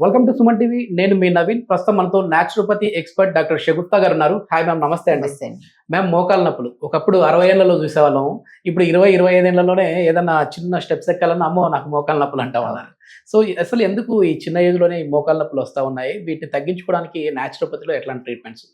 Welcome to Suman TV. నేను మీ నవీన్. ప్రస్తుతం మనతో న్యాచురోపతి ఎక్స్పర్ట్ డాక్టర్ షగుప్తా గారు ఉన్నారు. హాయ్ మ్యామ్, నమస్తే అండి. నమస్తే అండి. మ్యామ్, మోకాల నొప్పులు ఒకప్పుడు 60 ఏళ్లలో చూసేవాళ్ళం. ఇప్పుడు 20-25 ఏళ్లలోనే ఏదన్నా చిన్న స్టెప్స్ ఎక్కాలన్నా అమ్మో నాకు మోకాల నొప్పులు అంటామన్నారు. సో అసలు ఎందుకు ఈ చిన్న ఏజ్ లోనే ఈ మోకాల నొప్పులు వస్తా ఉన్నాయి? వీటిని తగ్గించుకోవడానికి న్యాచురోపతిలో ఎట్లాంటి ట్రీట్మెంట్స్?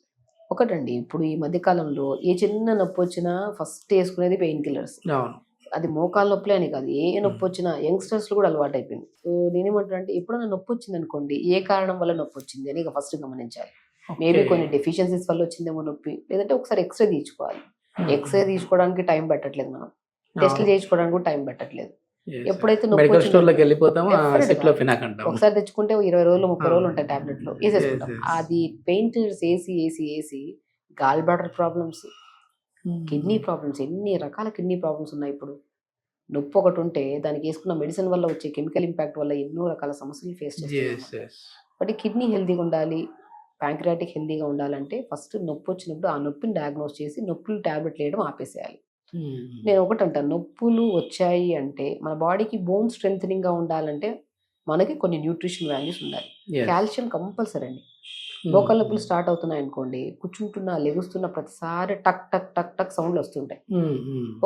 ఒకటండి, ఇప్పుడు ఈ మధ్య కాలంలో ఏ చిన్న నొప్పి వచ్చినా ఫస్ట్ వేసుకునేది పెయిన్ కిల్లర్స్. అవును. అది మోకాల నొప్పులే అని కాదు, ఏ నొప్పి వచ్చినా యంగ్స్టర్స్ కూడా అలవాటు అయిపోయింది. సో నేనేమంటాను అంటే, ఎప్పుడైనా నొప్పి వచ్చింది అనుకోండి, ఏ కారణం వల్ల నొప్పి వచ్చింది అని ఇక ఫస్ట్ గమనించాలి. మేబీ కొన్ని డెఫిషియన్సీస్ వల్ల వచ్చిందేమో నొప్పి, లేదంటే ఒకసారి ఎక్స్రే తీసుకోవాలి. ఎక్స్రే తీసుకోవడానికి టైం పెట్టట్లేదు, మనం టెస్ట్లు చేయించుకోవడానికి కూడా టైం పెట్టట్లేదు. ఎప్పుడైతే నొప్పి మెడికల్ స్టోర్ లోకి వెళ్ళిపోతాము, ఒకసారి తెచ్చుకుంటే 20 రోజులు 30 రోజులు ఉంటాయి టాబ్లెట్లు వేసేసుకుంటాం. అది పెయిన్ కిల్లర్స్ వేసి gall bladder problems, kidney problems, ఎన్ని రకాల కిడ్నీ ప్రాబ్లమ్స్ ఉన్నాయి. ఇప్పుడు నొప్పి ఒకటి ఉంటే దానికి వేసుకున్న మెడిసిన్ వల్ల వచ్చే కెమికల్ ఇంపాక్ట్ వల్ల ఎన్నో రకాల సమస్యలు ఫేస్ చేస్తాం. బట్ కిడ్నీ హెల్తీగా ఉండాలి, ప్యాంక్రియాటిక్ హెల్తీగా ఉండాలంటే ఫస్ట్ నొప్పి వచ్చినప్పుడు ఆ నొప్పిని డయాగ్నోస్ చేసి నొప్పులు టాబ్లెట్లు వేయడం ఆపేసేయాలి. నేను ఒకటి అంటాను, నొప్పులు వచ్చాయి అంటే మన బాడీకి బోన్ స్ట్రెంగ్ గా ఉండాలంటే మనకి కొన్ని న్యూట్రిషన్ వాల్యూస్ ఉండాలి. కాల్షియం కంపల్సరీ అండి. మోకాళ్ళ నొప్పులు స్టార్ట్ అవుతున్నాయి అనుకోండి, కూర్చుంటున్నా లెగుస్తున్న ప్రతిసారి టక్ టక్ టక్ టక్ సౌండ్లు వస్తుంటాయి.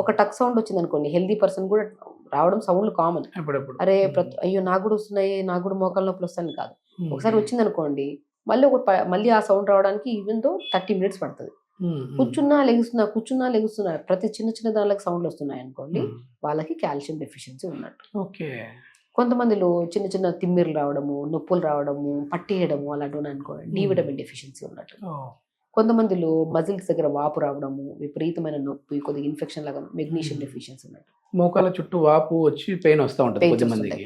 ఒక టక్ సౌండ్ వచ్చింది అనుకోండి, హెల్దీ పర్సన్ కూడా రావడం సౌండ్లు కామన్. అరే అయ్యో నాకు కూడా వస్తున్నాయి, నాకు కూడా మోకాళ్ళ నొప్పులు వస్తాయని కాదు. ఒకసారి వచ్చింది అనుకోండి, మళ్ళీ ఆ సౌండ్ రావడానికి ఈవెన్ తో 30 minutes పడుతుంది. కూర్చున్నా లెగుస్తున్నా ప్రతి చిన్న చిన్న దానికి సౌండ్లు వస్తున్నాయి అనుకోండి, వాళ్ళకి కాల్షియం డెఫిషియన్సీ ఉన్నట్టు. ఓకే. కొంతమందిలో చిన్న చిన్న తిమ్మిర్లు రావడము, నొప్పులు రావడము, పట్టేయడము అలాంటి అనుకోండి, డి విటమిన్ డెఫిషియన్సీ ఉన్నట్టు. కొంతమందిలో మజిల్స్ దగ్గర వాపు రావడము, విపరీతమైన నొప్పి, కొద్దిగా ఇన్ఫెక్షన్ లాగా మెగ్నీషియం డెఫిషియన్సీ ఉన్నట్టు. మోకాల చుట్టూ వాపు వచ్చి పెయిన్ వస్తూ ఉంటుంది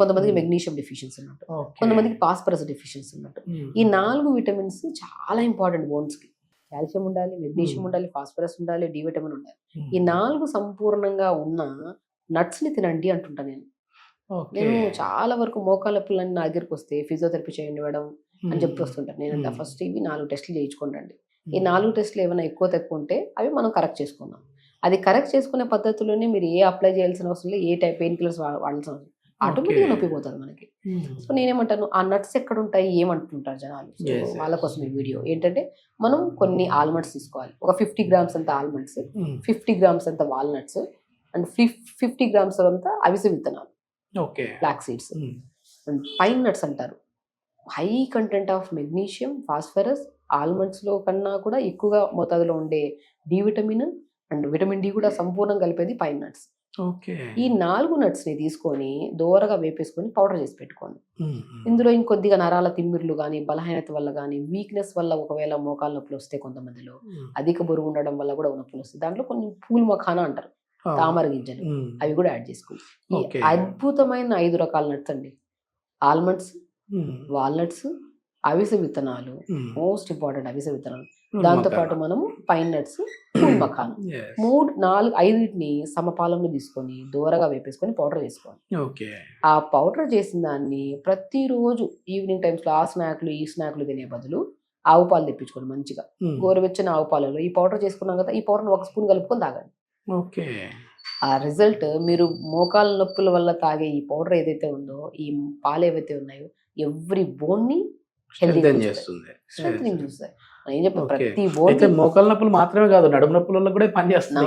కొంతమందికి మెగ్నీషియం డెఫిషియన్సీ ఉన్నట్టు, కొంతమందికి ఫాస్ఫరస్ డెఫిషియన్సీ ఉన్నట్టు. ఈ 4 విటమిన్స్ చాలా ఇంపార్టెంట్ బోన్స్ కి. కాల్షియం ఉండాలి, మెగ్నీషియం ఉండాలి, ఫాస్ఫరస్ ఉండాలి, డి విటమిన్ ఉండాలి. ఈ 4 సంపూర్ణంగా ఉన్న నట్స్ ని తినండి అంటుంటా నేను. నేను చాలా వరకు మోకాళ్ళ నొప్పులన్నీ నా దగ్గరికి వస్తే ఫిజియోథెరపీ చేయండి మేడం అని చెప్పి వస్తుంటాను. నేను ఫస్ట్ ఇవి 4 టెస్టులు చేయించుకోండి. ఈ 4 టెస్టులు ఏమైనా ఎక్కువ తక్కువ ఉంటే అవి మనం కరెక్ట్ చేసుకుందాం. అది కరెక్ట్ చేసుకునే పద్ధతిలోనే మీరు ఏ అప్లై చేయాల్సిన అవసరం లేదు, ఏ టైప్ పెయిన్ కిల్లర్స్ వాడాల్సిన అవసరం, ఆటోమేటిక్గా నొప్పి పోతుంది మనకి. సో నేనేమంటాను, ఆ నట్స్ ఎక్కడ ఉంటాయి ఏమంటుంటారు జనాలు, వాళ్ళ కోసం ఈ వీడియో ఏంటంటే, మనం కొన్ని ఆల్మండ్స్ తీసుకోవాలి. ఒక 50 grams అంత ఆల్మండ్స్, 50 grams అంత వాల్నట్స్ అండ్ 50 grams అంత అవిసె విత్తనాలు, flax seeds and pine nuts అంటారు. High content of magnesium, phosphorus almonds లో కన్నా కూడా ఎక్కువగా మోతాదులో ఉండే D vitamin and vitamin D కూడా సంపూర్ణంగా కలిపేది పైన్ నట్స్. ఈ 4 నట్స్ ని తీసుకొని దోరగా వేపేసుకొని పౌడర్ చేసి పెట్టుకోండి. ఇందులో ఇంకొద్దిగా నరాల తిమ్మిర్లు కానీ, బలహీనత వల్ల కానీ, వీక్నెస్ వల్ల ఒకవేళ మోకాల నొప్పులు వస్తే, కొంతమందిలో అధిక బరువు ఉండడం వల్ల కూడా నొప్పులు వస్తాయి. దాంట్లో కొన్ని పూల్ మఖానా అంటారు, తామర గింజలు, అవి కూడా యాడ్ చేసుకోండి. ఈ అద్భుతమైన 5 రకాల నట్స్ అండి: ఆల్మండ్స్, వాల్నట్స్, అవిసె విత్తనాలు, మోస్ట్ ఇంపార్టెంట్ అవిసె విత్తనాలు, దాంతో పాటు మనము పైన్ నట్స్, పూల్ మఖానా, 5 సమపాలంలో తీసుకొని దూరగా వేపేసుకొని పౌడర్ చేసుకోండి. ఆ పౌడర్ చేసిన దాన్ని ప్రతిరోజు ఈవినింగ్ టైమ్స్ లో ఈ స్నాక్లు తినే బదులు ఆవు పాలు తెప్పించుకోండి. మంచిగా గోరువెచ్చని ఆవు పాలలో ఈ పౌడర్ చేసుకున్నాం కదా, ఈ పౌడర్ 1 స్పూన్ కలుపుకొని తాగండి. ఆ రిజల్ట్, మీరు మోకాల నొప్పుల వల్ల తాగే ఈ పౌడర్ ఏదైతే ఉందో, ఈ పాలు ఏవైతే ఉన్నాయో, ఎవ్రీ బోన్ ని స్ట్రెంథెనింగ్ చూస్తాయి. నేను చెప్పాను, ప్రతి బోన్. మోకాల నొప్పులు మాత్రమే కాదు, నడుము నొప్పులలో కూడా పనిచేస్తుంది.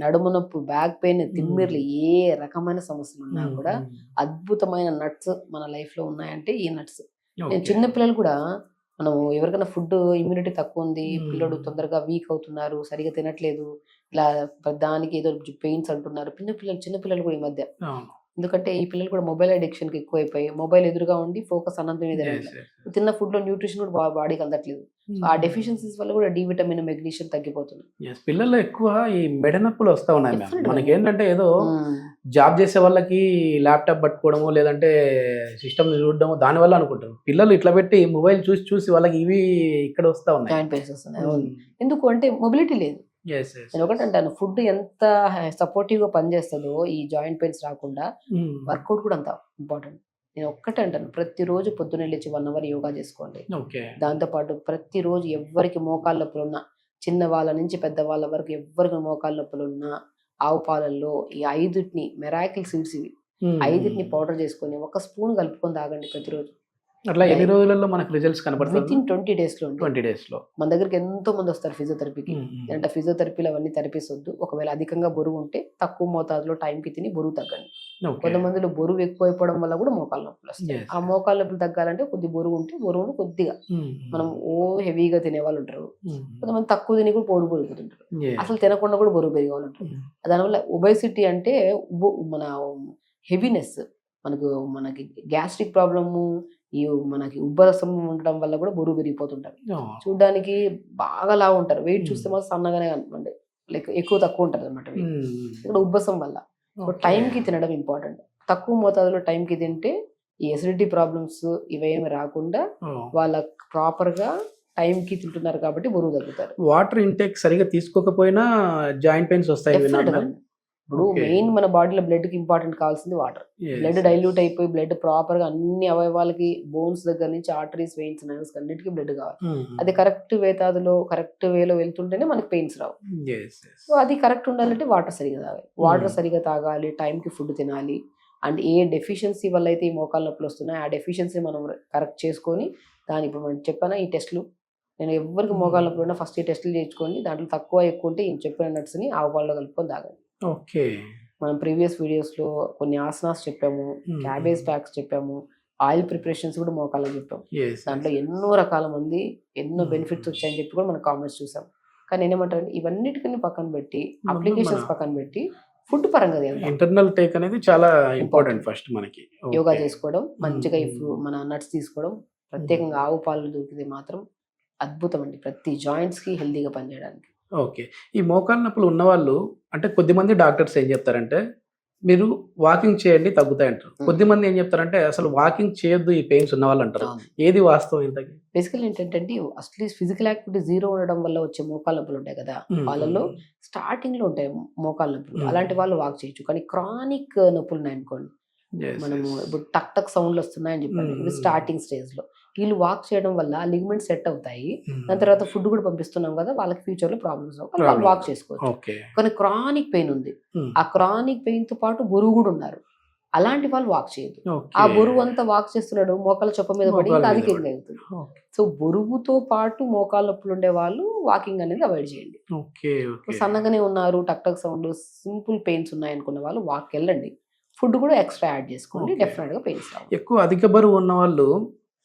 నడుము నొప్పి, బ్యాక్ పెయిన్, తిమ్మిర్లు, ఏ రకమైన సమస్యలు ఉన్నా కూడా అద్భుతమైన నట్స్ మన లైఫ్ లో ఉన్నాయంటే ఈ నట్స్. నేను చిన్న పిల్లలు కూడా, మనం ఎవరికైనా ఫుడ్ ఇమ్యూనిటీ తక్కువ ఉంది, పిల్లడు తొందరగా వీక్ అవుతున్నారు, సరిగా తినట్లేదు, ఇలా దానికి ఏదో పెయిన్స్ అంటున్నారు, చిన్న పిల్లలు కూడా ఈ మధ్య. ఎందుకంటే ఈ పిల్లలు కూడా మొబైల్ అడిక్షన్ కి ఎక్కువైపోయి, మొబైల్ ఎదురుగా ఉండి ఫోకస్ అన్నంత మీద తిన్న ఫుడ్ లో న్యూట్రిషన్ కూడా బాడీకి అందట్లేదు. ఆ డెఫిషియన్సీస్ వల్ల కూడా డి విటమిన్, మెగ్నీషియం తగ్గిపోతుంది. పిల్లల్లో ఎక్కువ ఈ మెడ నొప్పులు వస్తా ఉన్నాయి. మనకి ఏంటంటే, ఏదో జాబ్ చేసే వాళ్ళకి ల్యాప్టాప్ పట్టుకోవడము, లేదంటే సిస్టమ్ చూడడము, దాని వల్ల అనుకుంటారు. పిల్లలు ఇట్లా పెట్టి మొబైల్ చూసి చూసి వాళ్ళకి ఇవి ఇక్కడ వస్తా ఉన్నాయి, జాయింట్ పెయిన్స్ వస్తున్నాయి. ఎందుకు అంటే మొబిలిటీ లేదు. నేను ఒకటి అంటాను, ఫుడ్ ఎంత సపోర్టివ్ గా పనిచేస్తుందో ఈ జాయింట్ పెయిన్స్ రాకుండా, వర్కౌట్ కూడా అంత ఇంపార్టెంట్. నేను ఒక్కటే అంటాను, ప్రతిరోజు పొద్దున్న లేచి 1 hour యోగా చేసుకోండి. దాంతోపాటు ప్రతిరోజు ఎవరికి మోకాళ్ళ నొప్పులు ఉన్నా, చిన్న వాళ్ళ నుంచి పెద్ద వాళ్ళ వరకు ఎవరికి మోకాళ్ళ నొప్పులు ఉన్నా, ఆవు పాలల్లో ఈ 5 మిరాకిల్ సీడ్స్ ఇవి ఐదుని పౌడర్ చేసుకొని 1 స్పూన్ కలుపుకొని తాగండి ప్రతిరోజు. అట్లా ఎన్ని రోజులలో మనకు రిజల్ట్స్ కనబడుతుంది? విత్ ఇన్ 20 days లో 20 days లో. మన దగ్గరికి ఎంతో మంది వస్తారు ఫిజియోథెరపీకి. అంటే ఫిజియోథెరపీలో అవన్నీ థెరపీస్ వద్దు. ఒకవేళ అధికంగా బరువు ఉంటే తక్కువ మోతాదులో టైంకి తిని బరువు తగ్గండి. కొంతమందిలో బరువు ఎక్కువైపోవడం వల్ల కూడా మోకాళ్ళ నొప్పులు వస్తాయి. ఆ మోకాళ్ళ నొప్పులు తగ్గాలంటే కొద్ది బరువు ఉంటే బరువును కొద్దిగా మనం హెవీగా తినే వాళ్ళు ఉంటారు. కొంతమంది తక్కువ తిని కూడా బరువు పెరుగుతుంటారు. అసలు తినకుండా కూడా బరువు పెరిగే వాళ్ళు ఉంటారు. దానివల్ల ఒబేసిటీ అంటే మన హెవీనెస్, మనకి గ్యాస్ట్రిక్ ప్రాబ్లము, ఈ మనకి ఉబ్బరసం ఉండడం వల్ల కూడా బరువు పెరిగిపోతుంటారు. చూడడానికి బాగా లావు ఉంటారు, వెయిట్ చూస్తే మాత్రం సన్నగానే కనిపండి, లైక్ ఎక్కువ తక్కువ ఉంటుంది అనమాట. ఇక్కడ ఉబ్బసం వల్ల. సో టైంకి తినడం ఇంపార్టెంట్. తక్కువ మోతాదులో టైంకి తింటే ఈ ఎసిడిటీ ప్రాబ్లమ్స్ ఇవేమి రాకుండా వాళ్ళ ప్రాపర్ గా టైంకి తింటున్నారు కాబట్టి బరువు తగ్గుతారు. వాటర్ ఇంటేక్ సరిగా తీసుకోకపోయినా జాయింట్ పెయిన్స్ వస్తాయి. ఇప్పుడు మెయిన్ మన బాడీలో బ్లడ్ కి ఇంపార్టెంట్ కావాల్సింది వాటర్. బ్లడ్ డైల్యూట్ అయిపోయి బ్లడ్ ప్రాపర్ గా అన్ని అవయవాలకి, బోన్స్ దగ్గర నుంచి ఆర్టరీస్, వెయిన్స్, నర్వ్స్ అన్నిటికీ బ్లడ్ కావాలి. అది కరెక్ట్ వేతాదులో కరెక్ట్ వేలో వెళ్తుంటేనే మనకి పెయిన్స్ రావు. సో అది కరెక్ట్ ఉండాలంటే వాటర్ సరిగా తాగాలి. వాటర్ సరిగా తాగాలి, టైంకి ఫుడ్ తినాలి. అండ్ ఏ డెఫిషియన్సీ వల్ల అయితే ఈ మోకాళ్ళ నొప్పులు వస్తున్నాయి ఆ డెఫిషియన్సీ మనం కరెక్ట్ చేసుకొని, దాని ఇప్పుడు మనం చెప్పానా ఈ టెస్టులు, నేను ఎవరికి మోకాళ్ళ నొప్పులు ఉన్నా ఫస్ట్ ఈ టెస్టులు చేయించుకోండి. దాంట్లో తక్కువ ఎక్కువ ఉంటే చెప్పిన నట్స్ని ఆవు పాలలో కలుపుకొని తాగండి. ఓకే, మనం ప్రీవియస్ వీడియోస్ లో కొన్ని ఆసనాస్ చెప్పాము, క్యాబేజ్ ప్యాక్స్ చెప్పాము, ఆయిల్ ప్రిపరేషన్స్ కూడా మోకాళ్ళకి చెప్పాము. దాంట్లో ఎన్నో రకాల మంది ఎన్నో బెనిఫిట్స్ వచ్చాయని చెప్పి కూడా మనం కామెంట్స్ చూసాం. కానీ నేనేమంటాను, ఇవన్నిటికన్నా పక్కన పెట్టి, అప్లికేషన్స్ పక్కన పెట్టి, ఫుడ్ పరంగా ఇంటర్నల్ టేక్ అనేది చాలా ఇంపార్టెంట్. ఫస్ట్ మనకి యోగా చేసుకోవడం, మంచిగా మన నట్స్ తీసుకోవడం, ప్రత్యేకంగా ఆవు పాలు దొరికితే మాత్రం అద్భుతం అండి, ప్రతి జాయింట్స్ కి హెల్దీగా పనిచేయడానికి. ఓకే, ఈ మోకాళ్ళ నొప్పులు ఉన్నవాళ్ళు అంటే కొద్దిమంది డాక్టర్స్ ఏం చెప్తారంటే మీరు వాకింగ్ చేయండి తగ్గుతాయి అంటారు. కొద్దిమంది ఏం చెప్తారంటే అసలు వాకింగ్ చేయొద్దు ఈ పెయిన్స్ ఉన్న వాళ్ళు అంటారు. ఏది వాస్తవం? ఇంతకీ బేసికల్ ఏంటంటే అసలు ఫిజికల్ యాక్టివిటీ జీరో ఉండడం వల్ల వచ్చే మోకాళ్ళ నొప్పులు ఉంటాయి కదా, వాళ్ళలో స్టార్టింగ్ లో ఉంటాయి మోకాళ్ళ నొప్పులు. అలాంటి వాళ్ళు వాక్ చేయొచ్చు. కానీ క్రానిక్ నొప్పులు ఉన్నాయనుకోండి, మనము ఇప్పుడు టక్ టక్ సౌండ్లు వస్తున్నాయని చెప్పండి, ఇది స్టార్టింగ్ స్టేజ్ లో వీళ్ళు వాక్ చేయడం వల్ల లిగమెంట్ సెట్ అవుతాయి. దాని తర్వాత ఫుడ్ కూడా పంపిస్తున్నాం కదా, వాళ్ళకి ఫ్యూచర్ లో ప్రాబ్లమ్స్ వాళ్ళు వాక్ చేసుకోవచ్చు. కానీ క్రానిక్ పెయిన్ ఉంది, ఆ క్రానిక్ పెయిన్ తో పాటు బరువు కూడా ఉన్నారు, అలాంటి వాళ్ళు వాక్ చేయదు. ఆ బరువు అంతా వాక్ చేస్తున్నాడు, మోకాళ్ళ చొప్ప మీద పడి అధికంగా అవుతుంది. సో బరువుతో పాటు మోకాళ్ళ నొప్పులు ఉండే వాళ్ళు వాకింగ్ అనేది అవాయిడ్ చేయండి. సన్నగానే ఉన్నారు, టక్ టక్ సౌండ్, సింపుల్ పెయిన్స్ ఉన్నాయి అనుకున్న వాళ్ళు వాక్ వెళ్ళండి. ఫుడ్ కూడా ఎక్స్ట్రా యాడ్ చేసుకోండి, డెఫినెట్ గా పెయిన్స్ రావు. ఎక్కువ అధిక బరువు ఉన్న వాళ్ళు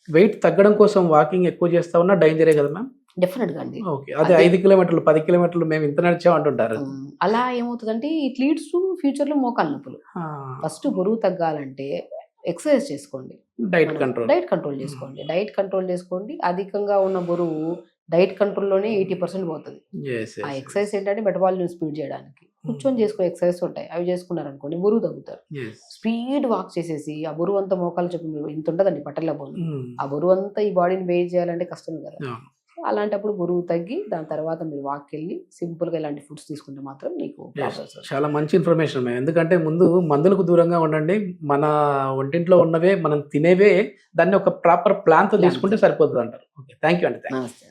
వెయిట్ తగ్గడం కోసం వాకింగ్ ఎక్కువ చేస్తా ఉన్నా డేంజరే కదా మ్యామ్? డెఫినెట్ గా అండి. అదే 5 కిలోమీటర్లు 10 కిలోమీటర్లు మేము ఇంత నడిచాం అంటుంటారు. అలా ఏమవుతుందంటే ఇట్ లీడ్స్ టు ఫ్యూచర్ లో మోకాళ్ళ నొప్పులు. ఫస్ట్ బరువు తగ్గాలంటే ఎక్సర్సైజ్ చేసుకోండి, డైట్ కంట్రోల్ చేసుకోండి. డైట్ కంట్రోల్ చేసుకోండి. అధికంగా ఉన్న బరువు డైట్ కంట్రోల్లోనే 80% పోతుంది. ఆ ఎక్సర్సైజ్ ఏంటంటే మెటబాలిజం స్పీడ్ చేయడానికి కూర్చొని చేసుకునే ఎక్సర్సైజ్ ఉంటాయి, అవి చేసుకున్నారు అనుకోండి బరువు తగ్గుతారు. స్పీడ్ వాక్ చేసేసి ఆ బరువు అంతా మోకాలు చెప్పి ఇంత ఉంటుందండి పట్టెల బరువు, ఆ బరువు అంతా ఈ బాడీని వెయిట్ చేయాలంటే కష్టం కదా. అలాంటప్పుడు బరువు తగ్గి దాని తర్వాత మీరు వాక్ వెళ్ళి సింపుల్ గా ఇలాంటి ఫుడ్స్ తీసుకుంటే మాత్రం మీకు చాలా మంచి ఇన్ఫర్మేషన్. ఎందుకంటే ముందు మందులకు దూరంగా ఉండండి, మన ఒంటింట్లో ఉన్నవే మనం తినేవే దాన్ని ఒక ప్రాపర్ ప్లాన్ తో తీసుకుంటే సరిపోతుంది అంటారు. ఓకే, థ్యాంక్ యూ అండి. నమస్తే.